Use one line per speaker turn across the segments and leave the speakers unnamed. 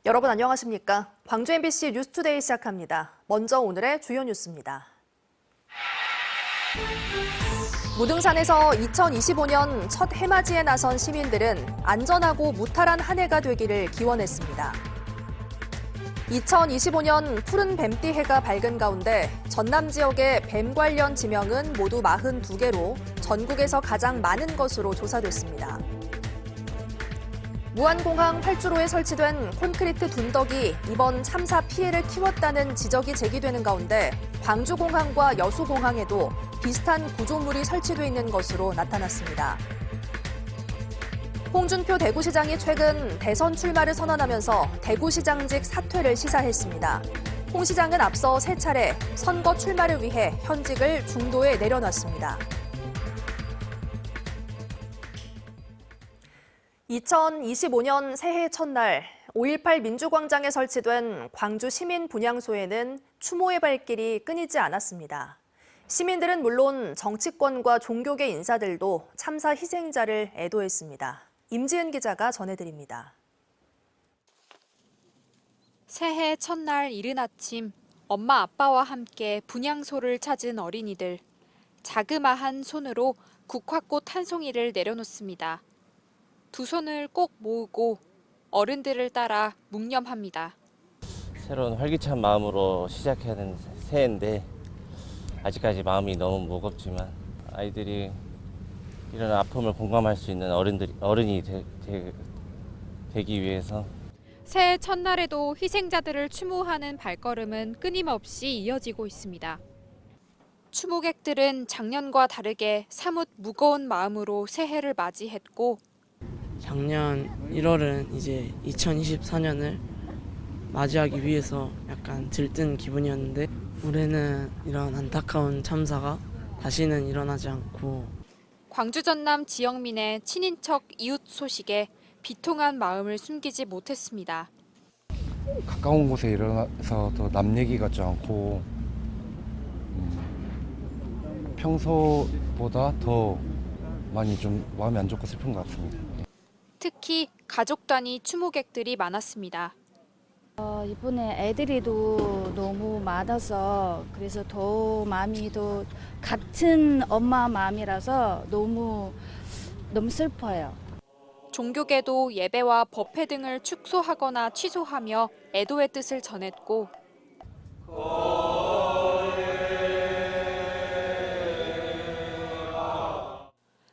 여러분 안녕하십니까? 광주 MBC 뉴스투데이 시작합니다. 먼저 오늘의 주요 뉴스입니다. 무등산에서 2025년 첫 해맞이에 나선 시민들은 안전하고 무탈한 한 해가 되기를 기원했습니다. 2025년 푸른 뱀띠 해가 밝은 가운데 전남 지역의 뱀 관련 지명은 모두 42개로 전국에서 가장 많은 것으로 조사됐습니다. 무안공항 활주로에 설치된 콘크리트 둔덕이 이번 참사 피해를 키웠다는 지적이 제기되는 가운데 광주공항과 여수공항에도 비슷한 구조물이 설치돼 있는 것으로 나타났습니다. 홍준표 대구시장이 최근 대선 출마를 선언하면서 대구시장직 사퇴를 시사했습니다. 홍 시장은 앞서 3차례 선거 출마를 위해 현직을 중도에 내려놨습니다. 2025년 새해 첫날 5.18 민주광장에 설치된 광주 시민 분향소에는 추모의 발길이 끊이지 않았습니다. 시민들은 물론 정치권과 종교계 인사들도 참사 희생자를 애도했습니다. 임지은 기자가 전해드립니다.
새해 첫날 이른 아침 엄마 아빠와 함께 분향소를 찾은 어린이들. 자그마한 손으로 국화꽃 한 송이를 내려놓습니다. 두 손을 꼭 모으고 어른들을 따라 묵념합니다.
새로운 활기찬 마음으로 시작해야 되는 새해인데 아직까지 마음이 너무 무겁지만 아이들이 이런 아픔을 공감할 수 있는 어른이 되기 위해서
새해 첫날에도 희생자들을 추모하는 발걸음은 끊임없이 이어지고 있습니다. 추모객들은 작년과 다르게 사뭇 무거운 마음으로 새해를 맞이했고
작년 1월은 이제 2024년을 맞이하기 위해서 약간 들뜬 기분이었는데 올해는 이런 안타까운 참사가 다시는 일어나지 않고
광주 전남 지영민의 친인척 이웃 소식에 비통한 마음을 숨기지 못했습니다.
가까운 곳에 일어나서 더 남 얘기 같지 않고 평소보다 더 많이 좀 마음이 안 좋고 슬픈 것 같습니다.
특히 가족 단위 추모객들이 많았습니다.
이번에 애들이도 너무 많아서 그래서 더 마음이 더 같은 엄마 마음이라서 너무 슬퍼요.
종교계도 예배와 법회 등을 축소하거나 취소하며 애도의 뜻을 전했고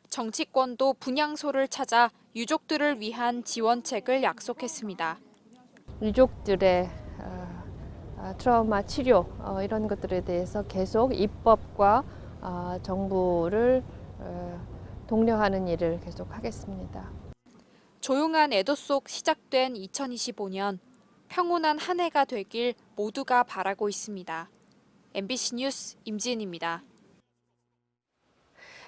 정치권도 분향소를 찾아 유족들을 위한 지원책을 약속했습니다.
유족들의 트라우마 치료 이런 것들에 대해서 계속 입법과 정부를 독려하는 일을 계속하겠습니다.
조용한 애도 속 시작된 2025년 평온한 한 해가 되길 모두가 바라고 있습니다. MBC 뉴스 임지은입니다.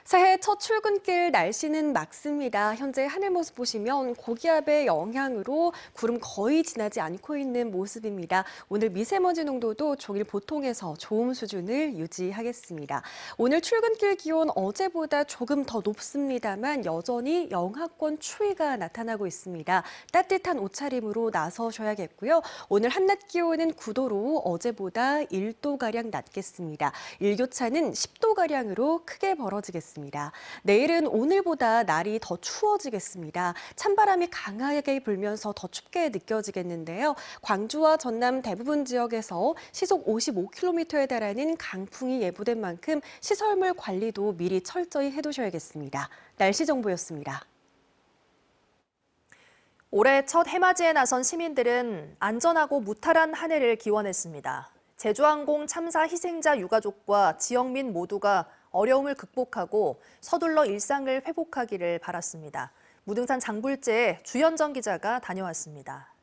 새해 첫 출근길 날씨는 맑습니다. 현재 하늘 모습 보시면 고기압의 영향으로 구름 거의 지나지 않고 있는 모습입니다. 오늘 미세먼지 농도도 종일 보통에서 좋음 수준을 유지하겠습니다. 오늘 출근길 기온 어제보다 조금 더 높습니다만 여전히 영하권 추위가 나타나고 있습니다. 따뜻한 옷차림으로 나서셔야겠고요. 오늘 한낮 기온은 9도로 어제보다 1도가량 낮겠습니다. 일교차는 10도가량으로 크게 벌어지겠습니다. 내일은 오늘보다 날이 더 추워지겠습니다. 찬바람이 강하게 불면서 더 춥게 느껴지겠는데요. 광주와 전남 대부분 지역에서 시속 55km에 달하는 강풍이 예보된 만큼 시설물 관리도 미리 철저히 해두셔야겠습니다. 날씨 정보였습니다.
올해 첫 해맞이에 나선 시민들은 안전하고 무탈한 한 해를 기원했습니다. 제주항공 참사 희생자 유가족과 지역민 모두가 어려움을 극복하고 서둘러 일상을 회복하기를 바랐습니다. 무등산 장불제에 주현정 기자가 다녀왔습니다.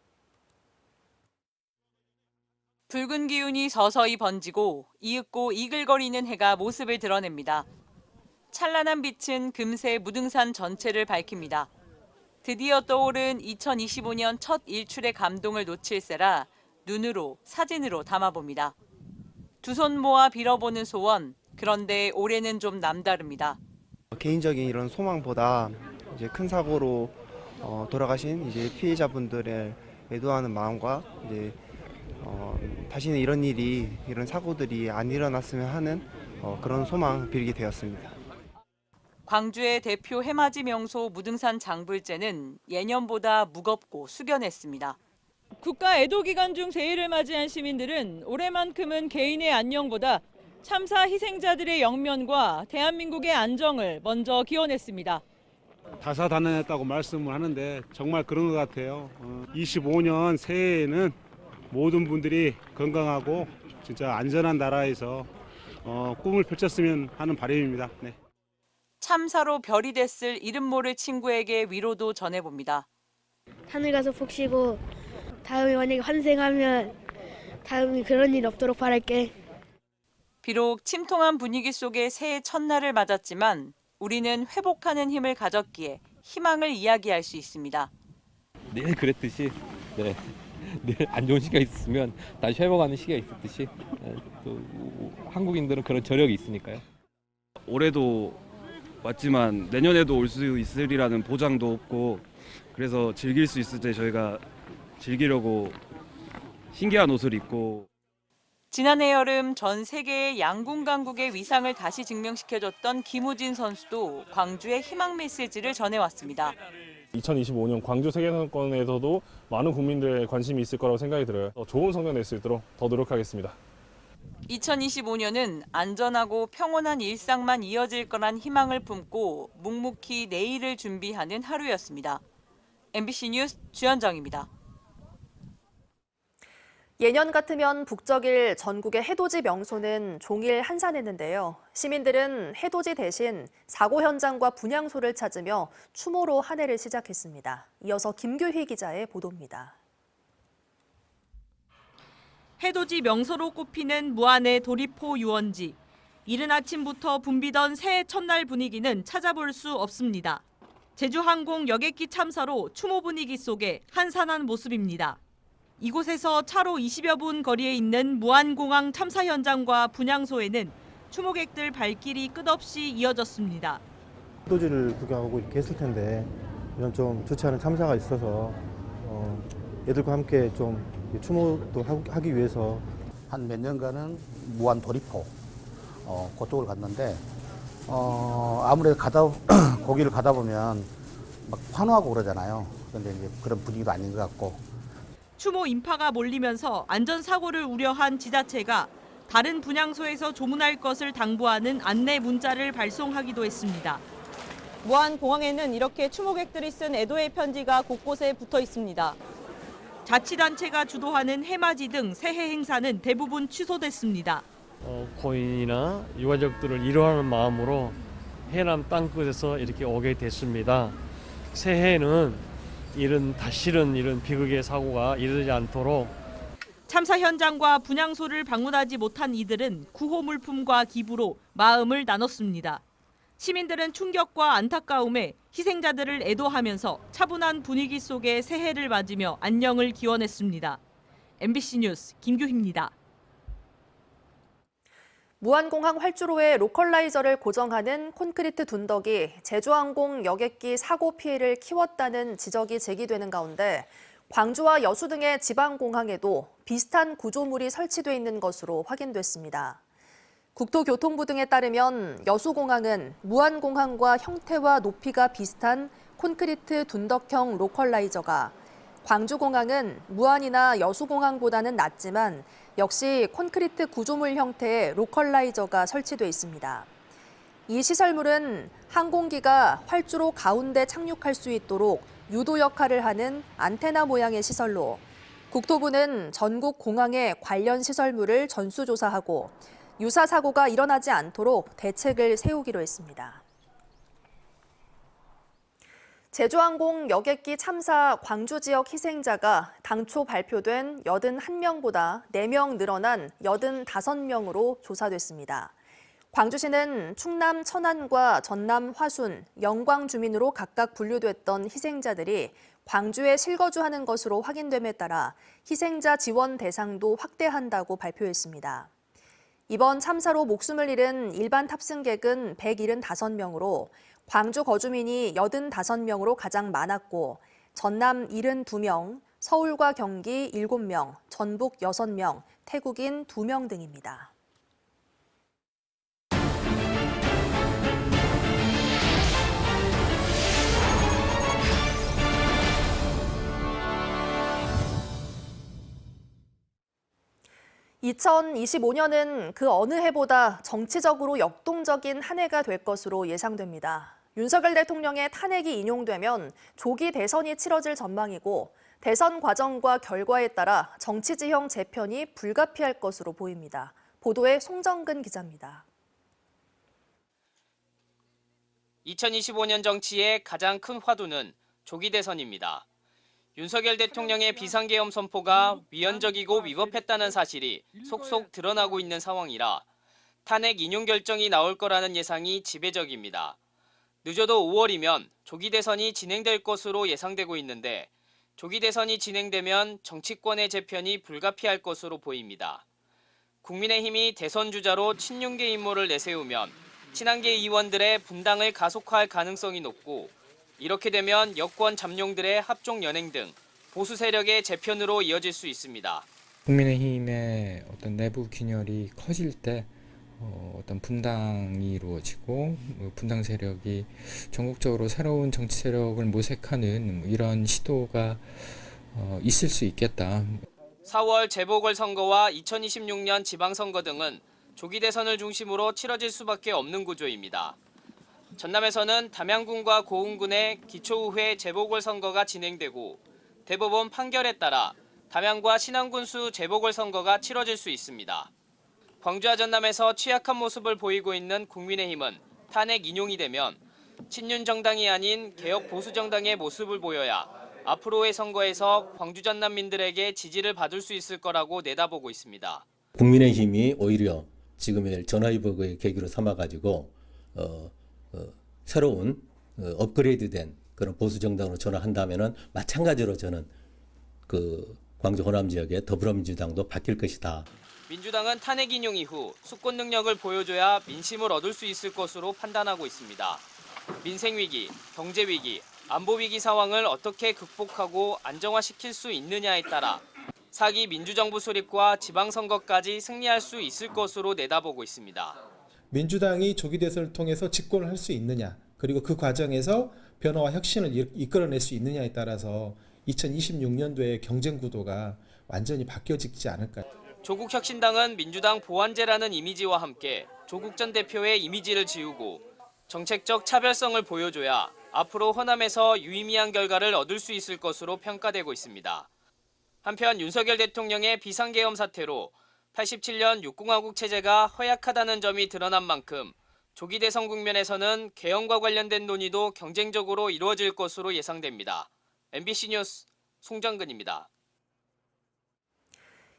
붉은 기운이 서서히 번지고 이윽고 이글거리는 해가 모습을 드러냅니다. 찬란한 빛은 금세 무등산 전체를 밝힙니다. 드디어 떠오른 2025년 첫 일출의 감동을 놓칠세라 눈으로, 사진으로 담아봅니다. 두 손 모아 빌어보는 소원, 그런데 올해는 좀 남다릅니다.
개인적인 이런 소망보다 이제 큰 사고로 돌아가신 이제 피해자분들의 애도하는 마음과 이제 다시는 이런 사고들이 안 일어났으면 하는 그런 소망 빌게 되었습니다.
광주의 대표 해맞이 명소 무등산 장불재는 예년보다 무겁고 숙연했습니다. 국가 애도 기간 중 새해를 맞이한 시민들은 올해만큼은 개인의 안녕보다 참사 희생자들의 영면과 대한민국의 안정을 먼저 기원했습니다.
다사다난했다고 말씀을 하는데 정말 그런 것 같아요. 25년 새해에는 모든 분들이 건강하고 진짜 안전한 나라에서 꿈을 펼쳤으면 하는 바람입니다. 네.
참사로 별이 됐을 이름 모를 친구에게 위로도 전해봅니다.
하늘 가서 푹 쉬고 다음에 만약에 환생하면 다음에 그런 일 없도록 바랄게.
비록 침통한 분위기 속에 새해 첫날을 맞았지만 우리는 회복하는 힘을 가졌기에 희망을 이야기할 수 있습니다.
늘 그랬듯이 늘 안 좋은 시기가 있으면 다시 회복하는 시기가 있었듯이 또 한국인들은 그런 저력이 있으니까요.
올해도 왔지만 내년에도 올 수 있으리라는 보장도 없고 그래서 즐길 수 있을 때 저희가 즐기려고 신기한 옷을 입고
지난해 여름 전 세계의 양궁 강국의 위상을 다시 증명시켜줬던 김우진 선수도 광주의 희망 메시지를 전해왔습니다.
2025년 광주 세계선수권에서도 많은 국민들의 관심이 있을 거라고 생각이 들어요. 더 좋은 성적 낼 수 있도록 더 노력하겠습니다.
2025년은 안전하고 평온한 일상만 이어질 거란 희망을 품고 묵묵히 내일을 준비하는 하루였습니다. MBC 뉴스 주현정입니다.
예년 같으면 북적일 전국의 해돋이 명소는 종일 한산했는데요. 시민들은 해돋이 대신 사고 현장과 분향소를 찾으며 추모로 한 해를 시작했습니다. 이어서 김규희 기자의 보도입니다.
해돋이 명소로 꼽히는 무안의 도리포 유원지. 이른 아침부터 붐비던 새해 첫날 분위기는 찾아볼 수 없습니다. 제주항공 여객기 참사로 추모 분위기 속에 한산한 모습입니다. 이곳에서 차로 20여 분 거리에 있는 무안공항 참사 현장과 분향소에는 추모객들 발길이 끝없이 이어졌습니다.
해돋이를 구경하고 이렇게 했을 텐데 이런 좀 좋지 않은 참사가 있어서 애들과 함께 좀 추모도 하기 위해서
한 몇 년간은 무안 도리포 그쪽을 갔는데 아무래도 거기를 가다 보면 막 환호하고 그러잖아요. 그런데 이제 그런 분위기도 아닌 것 같고.
추모 인파가 몰리면서 안전사고를 우려한 지자체가 다른 분향소에서 조문할 것을 당부하는 안내 문자를 발송하기도 했습니다. 무안공항에는 이렇게 추모객들이 쓴 애도의 편지가 곳곳에 붙어 있습니다. 자치단체가 주도하는 해맞이 등 새해 행사는 대부분 취소됐습니다.
고인이나 유가족들을 위로하는 마음으로 해남 땅끝에서 이렇게 오게 됐습니다. 새해에는 다시는 이런 비극의 사고가 일어나지 않도록
참사 현장과 분향소를 방문하지 못한 이들은 구호 물품과 기부로 마음을 나눴습니다. 시민들은 충격과 안타까움에 희생자들을 애도하면서 차분한 분위기 속에 새해를 맞으며 안녕을 기원했습니다. MBC 뉴스 김규희입니다.
무안공항 활주로에 로컬라이저를 고정하는 콘크리트 둔덕이 제주항공 여객기 사고 피해를 키웠다는 지적이 제기되는 가운데 광주와 여수 등의 지방공항에도 비슷한 구조물이 설치돼 있는 것으로 확인됐습니다. 국토교통부 등에 따르면 여수공항은 무안공항과 형태와 높이가 비슷한 콘크리트 둔덕형 로컬라이저가, 광주공항은 무안이나 여수공항보다는 낮지만 역시 콘크리트 구조물 형태의 로컬라이저가 설치돼 있습니다. 이 시설물은 항공기가 활주로 가운데 착륙할 수 있도록 유도 역할을 하는 안테나 모양의 시설로 국토부는 전국 공항의 관련 시설물을 전수조사하고 유사 사고가 일어나지 않도록 대책을 세우기로 했습니다. 제주항공 여객기 참사 광주 지역 희생자가 당초 발표된 81명보다 4명 늘어난 85명으로 조사됐습니다. 광주시는 충남 천안과 전남 화순, 영광 주민으로 각각 분류됐던 희생자들이 광주에 실거주하는 것으로 확인됨에 따라 희생자 지원 대상도 확대한다고 발표했습니다. 이번 참사로 목숨을 잃은 일반 탑승객은 175명으로 광주 거주민이 85명으로 가장 많았고 전남 72명, 서울과 경기 7명, 전북 6명, 태국인 2명 등입니다. (2025년은) 그 어느 해보다 정치적으로 역동적인 한 해가 될 것으로 예상됩니다. 윤석열 대통령의 탄핵이 인용되면 조기 대선이 치러질 전망이고 대선 과정과 결과에 따라 정치 지형 재편이 불가피할 것으로 보입니다. 보도에 송정근 기자입니다.
2025년 정치의 가장 큰 화두는 조기 대선입니다. 윤석열 대통령의 비상계엄 선포가 위헌적이고 위법했다는 사실이 속속 드러나고 있는 상황이라 탄핵 인용 결정이 나올 거라는 예상이 지배적입니다. 늦어도 5월이면 조기 대선이 진행될 것으로 예상되고 있는데 조기 대선이 진행되면 정치권의 재편이 불가피할 것으로 보입니다. 국민의힘이 대선 주자로 친윤계 인물을 내세우면 친한계 의원들의 분당을 가속화할 가능성이 높고 이렇게 되면 여권 잠룡들의 합종 연행 등 보수 세력의 재편으로 이어질 수 있습니다.
국민의힘의 어떤 내부 균열이 커질 때 어떤 분당이 이루어지고 분당 세력이 전국적으로 새로운 정치 세력을 모색하는 이런 시도가 있을 수 있겠다.
4월 재보궐선거와 2026년 지방선거 등은 조기 대선을 중심으로 치러질 수밖에 없는 구조입니다. 전남에서는 담양군과 고흥군의 기초의회 재보궐선거가 진행되고 대법원 판결에 따라 담양과 신안군수 재보궐선거가 치러질 수 있습니다. 광주와 전남에서 취약한 모습을 보이고 있는 국민의힘은 탄핵 인용이 되면 친윤 정당이 아닌 개혁 보수 정당의 모습을 보여야 앞으로의 선거에서 광주 전남민들에게 지지를 받을 수 있을 거라고 내다보고 있습니다.
국민의힘이 오히려 지금의 전화위복의 계기로 삼아가지고 새로운 업그레이드된 그런 보수 정당으로 전환한다면은 마찬가지로 저는 그 광주 호남 지역의 더불어민주당도 바뀔 것이다.
민주당은 탄핵 인용 이후 수권 능력을 보여줘야 민심을 얻을 수 있을 것으로 판단하고 있습니다. 민생 위기, 경제 위기, 안보 위기 상황을 어떻게 극복하고 안정화시킬 수 있느냐에 따라 4기 민주정부 수립과 지방선거까지 승리할 수 있을 것으로 내다보고 있습니다.
민주당이 조기 대선을 통해서 집권을 할 수 있느냐, 그리고 그 과정에서 변화와 혁신을 이끌어낼 수 있느냐에 따라서 2026년도의 경쟁 구도가 완전히 바뀌어지지 않을까.
조국 혁신당은 민주당 보완제라는 이미지와 함께 조국 전 대표의 이미지를 지우고 정책적 차별성을 보여줘야 앞으로 호남에서 유의미한 결과를 얻을 수 있을 것으로 평가되고 있습니다. 한편 윤석열 대통령의 비상계엄 사태로 87년 육공화국 체제가 허약하다는 점이 드러난 만큼 조기 대선 국면에서는 계엄과 관련된 논의도 경쟁적으로 이루어질 것으로 예상됩니다. MBC 뉴스 송정근입니다.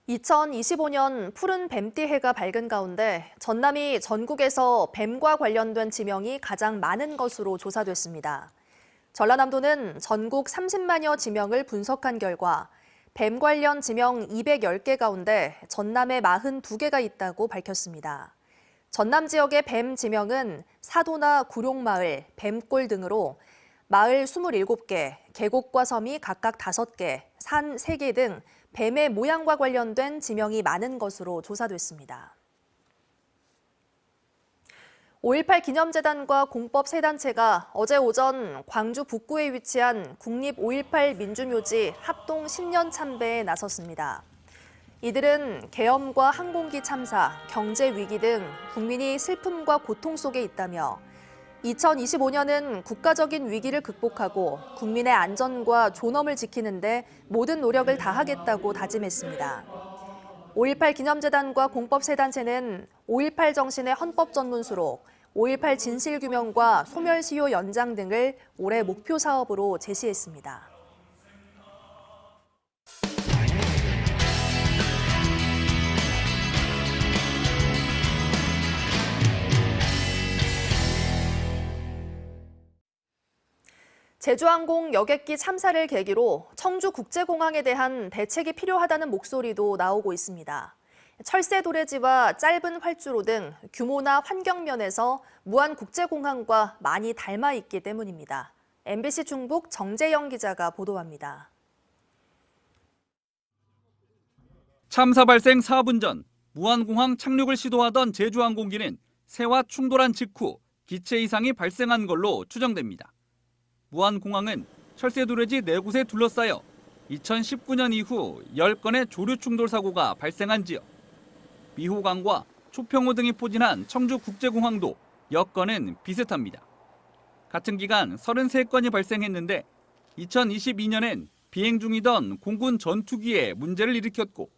2025년 푸른 뱀띠 해가 밝은 가운데 전남이 전국에서 뱀과 관련된 지명이 가장 많은 것으로 조사됐습니다. 전라남도는 전국 30만여 지명을 분석한 결과 뱀 관련 지명 210개 가운데 전남에 42개가 있다고 밝혔습니다. 전남 지역의 뱀 지명은 사도나 구룡마을, 뱀골 등으로 마을 27개, 계곡과 섬이 각각 5개, 산 3개 등 뱀의 모양과 관련된 지명이 많은 것으로 조사됐습니다. 5.18 기념재단과 공법 세 단체가 어제 오전 광주 북구에 위치한 국립 5.18 민주묘지 합동 신년 참배에 나섰습니다. 이들은 계엄과 항공기 참사, 경제 위기 등 국민이 슬픔과 고통 속에 있다며 2025년은 국가적인 위기를 극복하고 국민의 안전과 존엄을 지키는 데 모든 노력을 다하겠다고 다짐했습니다. 5.18 기념재단과 공법 세 단체는 5.18 정신의 헌법 전문수록, 5.18 진실규명과 소멸시효 연장 등을 올해 목표 사업으로 제시했습니다. 제주항공 여객기 참사를 계기로 청주국제공항에 대한 대책이 필요하다는 목소리도 나오고 있습니다. 철새 도래지와 짧은 활주로 등 규모나 환경 면에서 무안국제공항과 많이 닮아 있기 때문입니다. MBC 중북 정재영 기자가 보도합니다.
참사 발생 4분 전 무안공항 착륙을 시도하던 제주항공기는 새와 충돌한 직후 기체 이상이 발생한 걸로 추정됩니다. 무안공항은 철새 두레지 4곳에 둘러싸여 2019년 이후 10건의 조류 충돌 사고가 발생한 지역. 미호강과 초평호 등이 포진한 청주국제공항도 여건은 비슷합니다. 같은 기간 33건이 발생했는데 2022년엔 비행 중이던 공군 전투기에 문제를 일으켰고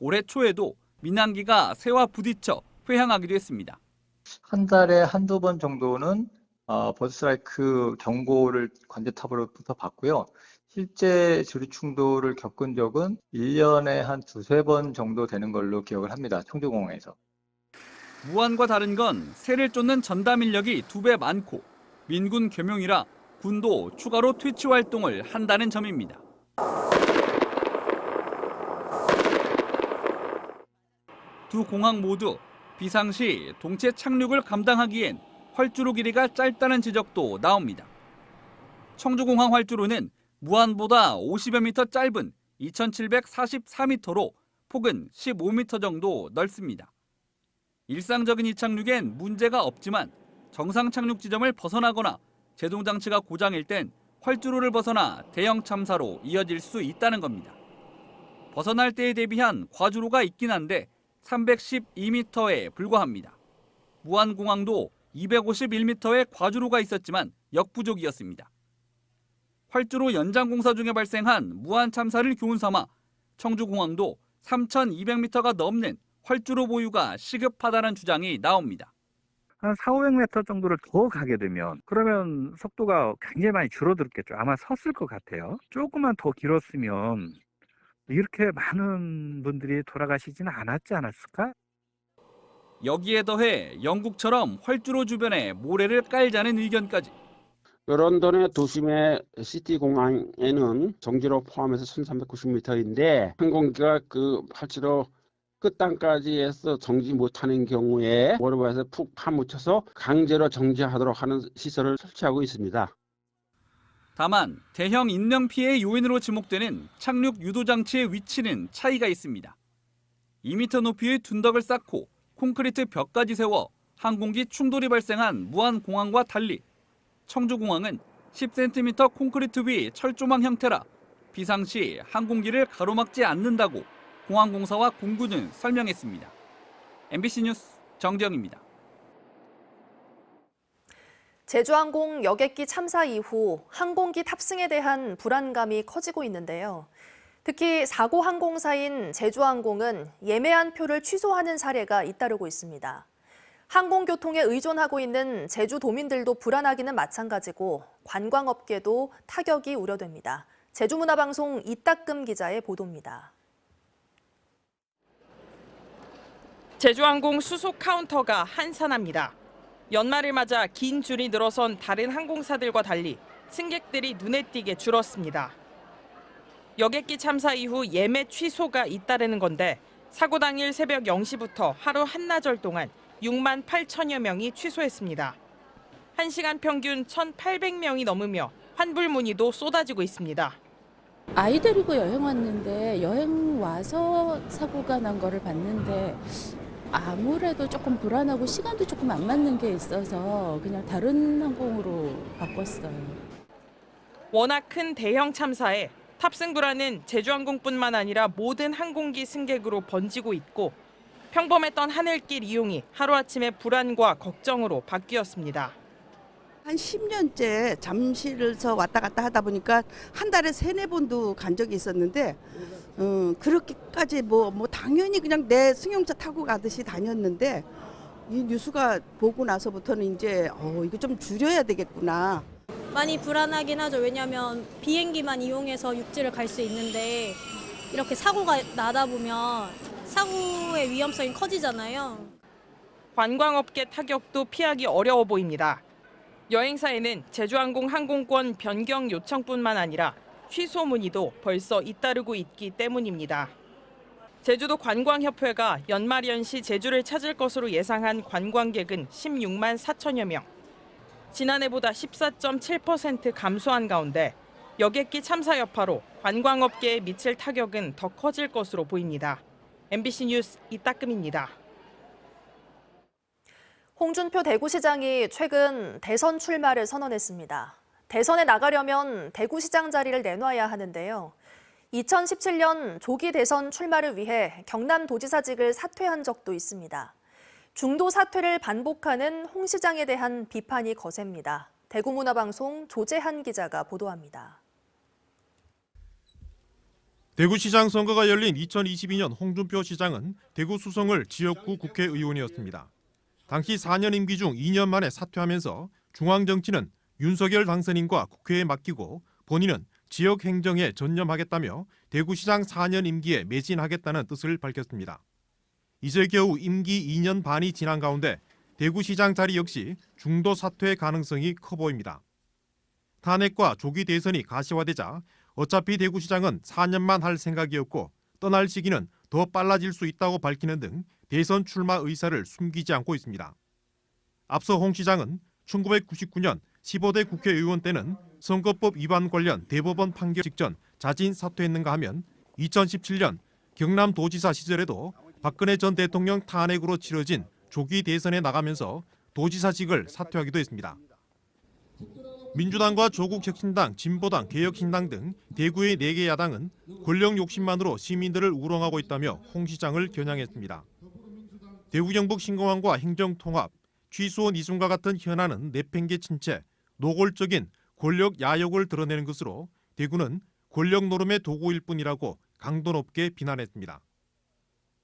올해 초에도 민항기가 새와 부딪혀 회항하기도 했습니다.
한 달에 한두 번 정도는 버드스트라이크 경고를 관제탑으로부터 받고요. 실제 조류 충돌을 겪은 적은 1년에 한 2-3번 정도 되는 걸로 기억을 합니다. 청주공항에서.
무안과 다른 건 새를 쫓는 전담 인력이 2배 많고 민군 겸용이라 군도 추가로 퇴치 활동을 한다는 점입니다. 두 공항 모두 비상시 동체 착륙을 감당하기엔 활주로 길이가 짧다는 지적도 나옵니다. 청주공항 활주로는 무안보다 50여 미터 짧은 2,744m로 폭은 15m 정도 넓습니다. 일상적인 이착륙엔 문제가 없지만 정상 착륙 지점을 벗어나거나 제동 장치가 고장일 땐 활주로를 벗어나 대형 참사로 이어질 수 있다는 겁니다. 벗어날 때에 대비한 과주로가 있긴 한데 312m에 불과합니다. 무안공항도 251m의 과주로가 있었지만 역부족이었습니다. 활주로 연장 공사 중에 발생한 무안 참사를 교훈삼아 청주공항도 3,200m가 넘는 활주로 보유가 시급하다는 주장이 나옵니다.
한 400~500m 정도를 더 가게 되면 그러면 속도가 굉장히 많이 줄어들겠죠. 아마 섰을 것 같아요. 조금만 더 길었으면 이렇게 많은 분들이 돌아가시지는 않았지 않았을까?
여기에 더해 영국처럼 활주로 주변에 모래를 깔자는 의견까지.
런던의 도심의 시티 공항에는 정지로 포함해서 1,390m인데 항공기가 그 활주로 끝단까지 해서 정지 못하는 경우에 모래바에서 푹 파묻혀서 강제로 정지하도록 하는 시설을 설치하고 있습니다.
다만 대형 인명 피해의 요인으로 지목되는 착륙 유도 장치의 위치는 차이가 있습니다. 2m 높이의 둔덕을 쌓고 콘크리트 벽까지 세워 항공기 충돌이 발생한 무안공항과 달리 청주공항은 10cm 콘크리트 위 철조망 형태라 비상시 항공기를 가로막지 않는다고 공항공사와 공군은 설명했습니다. MBC 뉴스 정재영입니다.
제주항공 여객기 참사 이후 항공기 탑승에 대한 불안감이 커지고 있는데요. 특히 사고 항공사인 제주항공은 예매한 표를 취소하는 사례가 잇따르고 있습니다. 항공교통에 의존하고 있는 제주도민들도 불안하기는 마찬가지고 관광업계도 타격이 우려됩니다. 제주문화방송 이따금 기자의 보도입니다.
제주항공 수속 카운터가 한산합니다. 연말을 맞아 긴 줄이 늘어선 다른 항공사들과 달리 승객들이 눈에 띄게 줄었습니다. 여객기 참사 이후 예매 취소가 잇따르는 건데 사고 당일 새벽 0시부터 하루 한나절 동안 6만 8천여 명이 취소했습니다. 1시간 평균 1,800명이 넘으며 환불 문의도 쏟아지고 있습니다.
아이 데리고 여행 왔는데 여행 와서 사고가 난 거를 봤는데 아무래도 조금 불안하고 시간도 조금 안 맞는 게 있어서 그냥 다른 항공으로 바꿨어요.
워낙 큰 대형 참사에 탑승 불안은 제주항공뿐만 아니라 모든 항공기 승객으로 번지고 있고 평범했던 하늘길 이용이 하루아침에 불안과 걱정으로 바뀌었습니다.
한 10년째 잠실에서 왔다 갔다 하다 보니까 한 달에 3-4번도 간 적이 있었는데 그렇게까지 뭐 당연히 그냥 내 승용차 타고 가듯이 다녔는데 이 뉴스가 보고 나서부터는 이제 이거 좀 줄여야 되겠구나.
많이 불안하긴 하죠. 왜냐하면 비행기만 이용해서 육지를 갈 수 있는데 이렇게 사고가 나다 보면 사고의 위험성이 커지잖아요.
관광업계 타격도 피하기 어려워 보입니다. 여행사에는 제주항공 항공권 변경 요청뿐만 아니라 취소 문의도 벌써 잇따르고 있기 때문입니다. 제주도 관광협회가 연말연시 제주를 찾을 것으로 예상한 관광객은 16만 4천여 명. 지난해보다 14.7% 감소한 가운데 여객기 참사 여파로 관광업계에 미칠 타격은 더 커질 것으로 보입니다. MBC 뉴스 이따금입니다.
홍준표 대구시장이 최근 대선 출마를 선언했습니다. 대선에 나가려면 대구시장 자리를 내놔야 하는데요. 2017년 조기 대선 출마를 위해 경남도지사직을 사퇴한 적도 있습니다. 중도 사퇴를 반복하는 홍 시장에 대한 비판이 거셉니다. 대구문화방송 조재한 기자가 보도합니다.
대구시장 선거가 열린 2022년 홍준표 시장은 대구 수성을 지역구 국회의원이었습니다. 당시 4년 임기 중 2년 만에 사퇴하면서 중앙정치는 윤석열 당선인과 국회에 맡기고 본인은 지역 행정에 전념하겠다며 대구시장 4년 임기에 매진하겠다는 뜻을 밝혔습니다. 이제 겨우 임기 2년 반이 지난 가운데 대구시장 자리 역시 중도 사퇴 가능성이 커 보입니다. 탄핵과 조기 대선이 가시화되자 어차피 대구시장은 4년만 할 생각이었고 떠날 시기는 더 빨라질 수 있다고 밝히는 등 대선 출마 의사를 숨기지 않고 있습니다. 앞서 홍 시장은 1999년 15대 국회의원 때는 선거법 위반 관련 대법원 판결 직전 자진 사퇴했는가 하면 2017년 경남도지사 시절에도 박근혜 전 대통령 탄핵으로 치러진 조기 대선에 나가면서 도지사직을 사퇴하기도 했습니다. 민주당과 조국혁신당, 진보당, 개혁신당 등 대구의 4개 야당은 권력 욕심만으로 시민들을 우롱하고 있다며 홍 시장을 겨냥했습니다. 대구 경북 신공항과 행정통합, 취수원 이중과 같은 현안은 내팽개친 채 노골적인 권력 야욕을 드러내는 것으로 대구는 권력 노름의 도구일 뿐이라고 강도 높게 비난했습니다.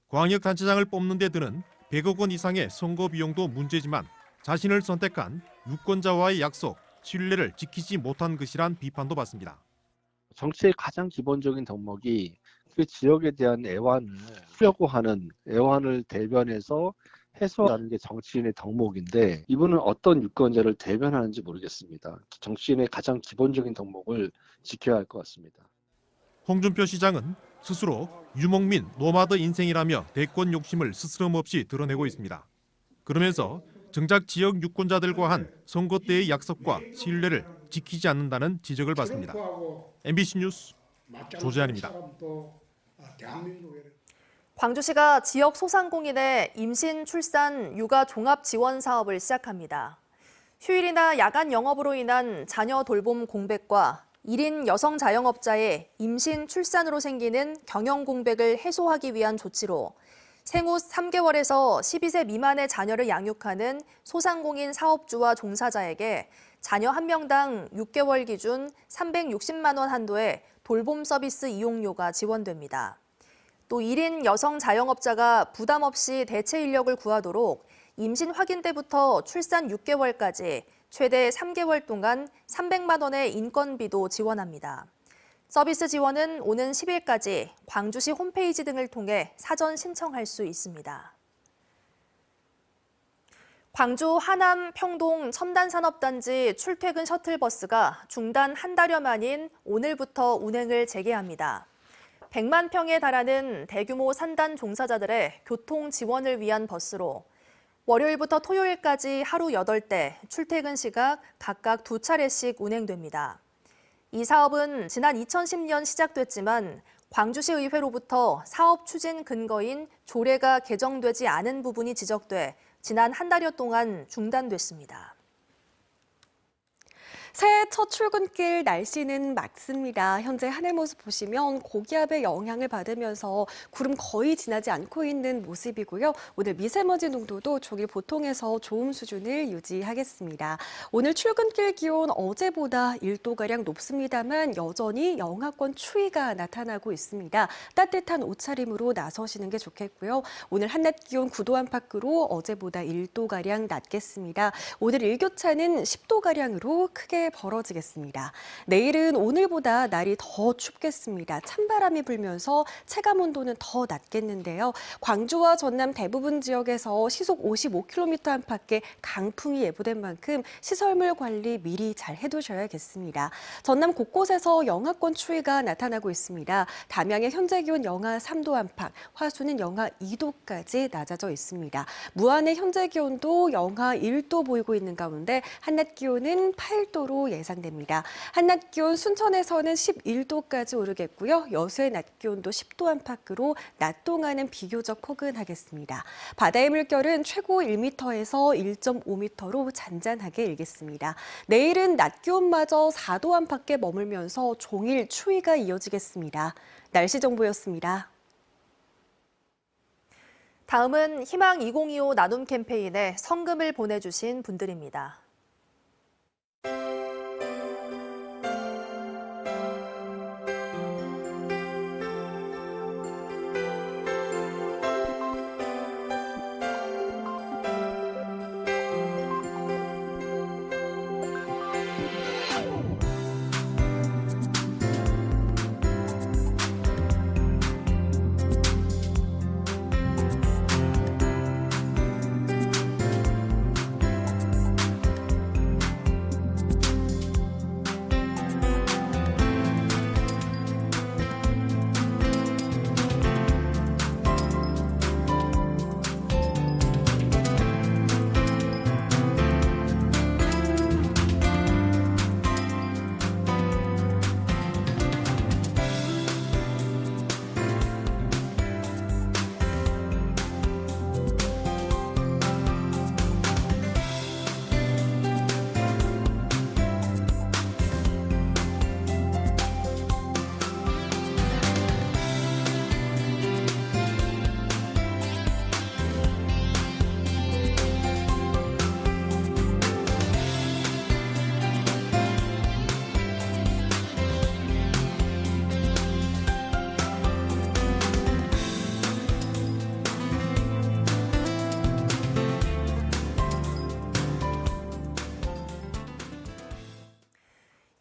광역단체장을 뽑는 데 드는 100억 원 이상의 선거 비용도 문제지만 자신을 선택한 유권자와의 약속, 신뢰를 지키지 못한 것이란 비판도 받습니다.
정치의 가장 기본적인 덕목이 그 지역에 대한 애환을 하려고 하는 애환을 대변해서 해소하는 게 정치인의 덕목인데 이분은 어떤 유권자를 대변하는지 모르겠습니다. 정치인의 가장 기본적인 덕목을 지켜야 할 것 같습니다.
홍준표 시장은 스스로 유목민, 노마드 인생이라며 대권 욕심을 스스럼없이 드러내고 있습니다. 그러면서 정작 지역 유권자들과 한 선거 때의 약속과 신뢰를 지키지 않는다는 지적을 받습니다. MBC 뉴스 조재한입니다.
광주시가 지역 소상공인의 임신, 출산, 육아 종합 지원 사업을 시작합니다. 휴일이나 야간 영업으로 인한 자녀 돌봄 공백과 1인 여성 자영업자의 임신, 출산으로 생기는 경영 공백을 해소하기 위한 조치로 생후 3개월에서 12세 미만의 자녀를 양육하는 소상공인 사업주와 종사자에게 자녀 1명당 6개월 기준 360만 원 한도의 돌봄 서비스 이용료가 지원됩니다. 또 1인 여성 자영업자가 부담 없이 대체 인력을 구하도록 임신 확인 때부터 출산 6개월까지 최대 3개월 동안 300만 원의 인건비도 지원합니다. 서비스 지원은 오는 10일까지 광주시 홈페이지 등을 통해 사전 신청할 수 있습니다. 광주 하남 평동 첨단산업단지 출퇴근 셔틀버스가 중단 한 달여 만인 오늘부터 운행을 재개합니다. 100만 평에 달하는 대규모 산단 종사자들의 교통 지원을 위한 버스로 월요일부터 토요일까지 하루 8대, 출퇴근 시각 각각 2차례씩 운행됩니다. 이 사업은 지난 2010년 시작됐지만 광주시 의회로부터 사업 추진 근거인 조례가 개정되지 않은 부분이 지적돼 지난 한 달여 동안 중단됐습니다.
새해 첫 출근길 날씨는 맑습니다. 현재 하늘 모습 보시면 고기압의 영향을 받으면서 구름 거의 지나지 않고 있는 모습이고요. 오늘 미세먼지 농도도 종일 보통에서 좋음 수준을 유지하겠습니다. 오늘 출근길 기온 어제보다 1도가량 높습니다만 여전히 영하권 추위가 나타나고 있습니다. 따뜻한 옷차림으로 나서시는 게 좋겠고요. 오늘 한낮 기온 9도 안팎으로 어제보다 1도가량 낮겠습니다. 오늘 일교차는 10도가량으로 크게 벌어지겠습니다. 내일은 오늘보다 날이 더 춥겠습니다. 찬바람이 불면서 체감 온도는 더 낮겠는데요. 광주와 전남 대부분 지역에서 시속 55km 안팎의 강풍이 예보된 만큼 시설물 관리 미리 잘 해두셔야겠습니다. 전남 곳곳에서 영하권 추위가 나타나고 있습니다. 담양의 현재 기온 영하 3도 안팎, 화수는 영하 2도까지 낮아져 있습니다. 무안의 현재 기온도 영하 1도 보이고 있는 가운데 한낮 기온은 8도로 10도로 예상됩니다. 한낮 기온 순천에서는 11도까지 오르겠고요. 여수의 낮 기온도 10도 안팎으로 낮 동안은 비교적 포근하겠습니다. 바다의 물결은 최고 1m에서 1.5m로 잔잔하게 일겠습니다. 내일은 낮 기온마저 4도 안팎에 머물면서 종일 추위가 이어지겠습니다. 날씨 정보였습니다.
다음은 희망 2025 나눔 캠페인에 성금을 보내주신 분들입니다.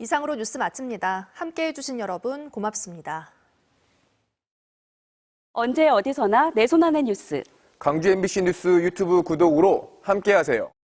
이상으로 뉴스 마칩니다. 함께해 주신 여러분 고맙습니다.
언제 어디서나 내 손 안의 뉴스.
광주 MBC 뉴스 유튜브 구독으로 함께하세요.